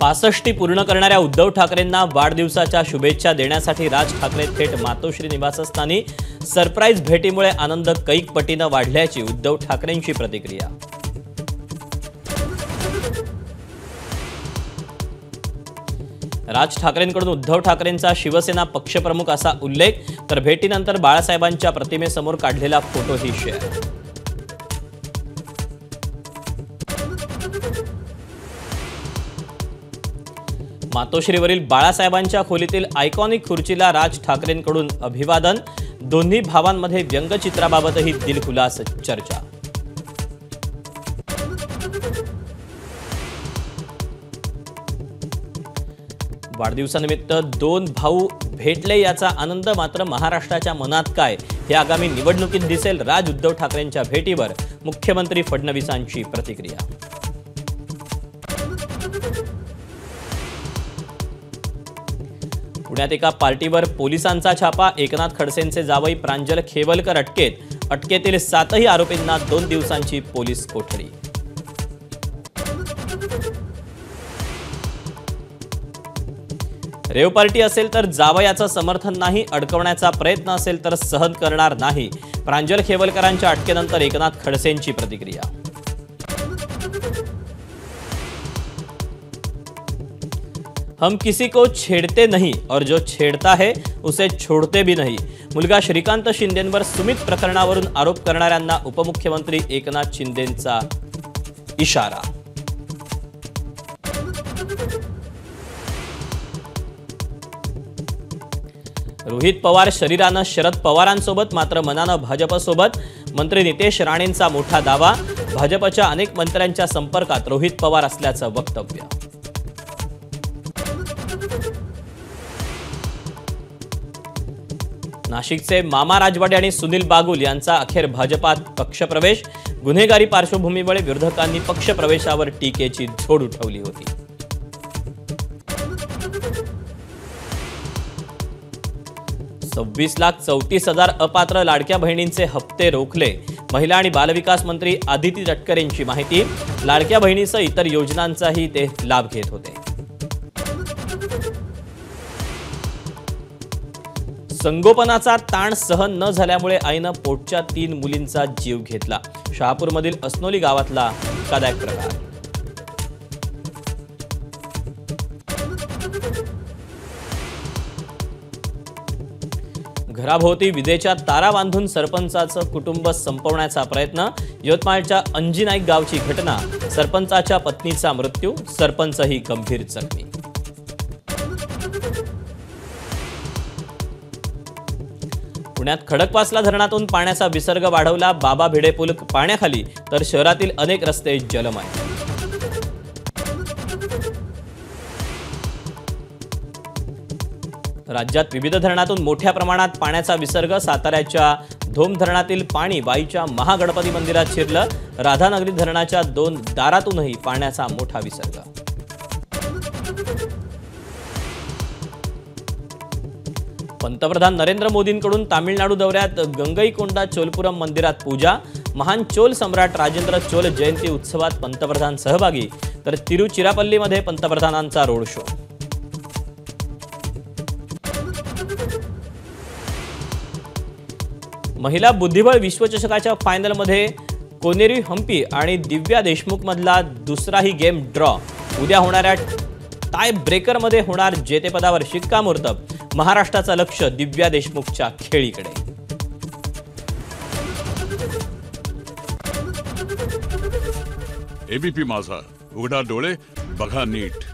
65 पूर्ण करणाऱ्या उद्धव ठाकरेंना वाढदिवसाच्या शुभेच्छा देण्यासाठी राज ठाकरे थेट मातोश्री निवासस्थानी सरप्राईज भेटीमुळे आनंद कैक पटीने वाढल्याची उद्धव ठाकरेंची प्रतिक्रिया। राज ठाकरेंकडून उद्धव ठाकरेंचा शिवसेना पक्षप्रमुख असा उल्लेख, तर भेटीनंतर बाळासाहेबांच्या प्रतिमेसमोर काढलेला फोटोही शेअर। मातोश्रीवरील बाळासाहेबांच्या खोलीतील आयकॉनिक खुर्चीला राज ठाकरेंकडून अभिवादन, दोन्ही भावांमध्ये व्यंगचित्राबाबतही दिलखुलास चर्चा। वाढदिवसानिमित्त दोन भाऊ भेटले याचा आनंद, मात्र महाराष्ट्राच्या मनात काय हे आगामी निवडणुकीत दिसेल। राज उद्धव ठाकरेंच्या भेटीवर मुख्यमंत्री फडणवीसांची प्रतिक्रिया। पुण्यात एका पार्टीवर पोलिसांचा छापा, एकनाथ खडसेंचे जावई प्रांजल खेवलकर अटकेत, अटकेतील 7ही आरोपींना 2 दिवसांची पोलीस कोठडी। रेव पार्टी असेल तर जावयाचं समर्थन नाही, अडकवण्याचा प्रयत्न असेल तर सहन करणार नाही, प्रांजल खेवलकरांच्या अटकेनंतर एकनाथ खडसेंची प्रतिक्रिया। हम किसी को छेड़ते नहीं और जो छेड़ता है उसे छोड़ते भी नहीं। मुलगा श्रीकांत शिंदेंवर सुमित प्रकरणावरून आरोप करणाऱ्यांना उपमुख्यमंत्री एकनाथ शिंदेंचा इशारा। रोहित पवार शरीरानं शरद पवारांसोबत मात्र मनानं भाजपसोबत, मंत्री नितेश राणेंचा मोठा दावा, भाजपच्या अनेक मंत्र्यांच्या संपर्कात रोहित पवार असल्याचं वक्तव्य। नाशिकचे मामा राजवाडे आणि सुनील बागुल यांचा अखेर भाजपात पक्षप्रवेश, गुन्हेगारी पार्श्वभूमीमुळे विरोधकांनी पक्षप्रवेशावर टीकेची झोड उठवली होती। $26,34,000 अपात्र लाडक्या बहिणींचे हप्ते रोखले, महिला आणि बालविकास मंत्री आदिती तटकरेंची माहिती, लाडक्या बहिणीसह इतर योजनांचाही ते लाभ घेत होते। संगोपनाचा ताण सहन न झाल्यामुळे आईनं पोटच्या 3 मुलींचा जीव घेतला, शहापूरमधील असनोली गावातला धक्कादायक प्रकार। घराभोवती विजेच्या तारा बांधून सरपंचाचं कुटुंब संपवण्याचा प्रयत्न, यवतमाळच्या अंजी नाईक गावची घटना, सरपंचाच्या पत्नीचा मृत्यू, सरपंचही गंभीर जखमी। पुण्यात खडकवासला धरणातून पाण्याचा विसर्ग वाढवला, बाबा भिडे पूल पाण्याखाली, तर शहरातील अनेक रस्ते जलमय। राज्यात विविध धरणातून मोठ्या प्रमाणात पाण्याचा विसर्ग, साताऱ्याच्या धोम धरणातील पाणी वाईच्या महागणपती मंदिरात शिरलं, राधानगरी धरणाच्या 2 दारातूनही पाण्याचा मोठा विसर्ग। पंतप्रधान नरेंद्र मोदींकडून तामिळनाडू दौऱ्यात गंगईकोंडा चोलपुरम मंदिरात पूजा, महान चोल सम्राट राजेंद्र चोल जयंती उत्सवात पंतप्रधान सहभागी, तर तिरुचिरापल्लीमध्ये पंतप्रधानांचा रोड शो। महिला बुद्धिबळ विश्वचषकाच्या फायनलमध्ये कोनेरी हम्पी आणि दिव्या देशमुख मधला दुसराही गेम ड्रॉ, उद्या होणाऱ्या टाय ब्रेकरमध्ये होणार जेतेपदावर शिक्कामोर्तब, महाराष्ट्राचं लक्ष दिव्या देशमुखच्या खेळीकडे। एबीपी माझा, उघडा डोळे बघा नीट।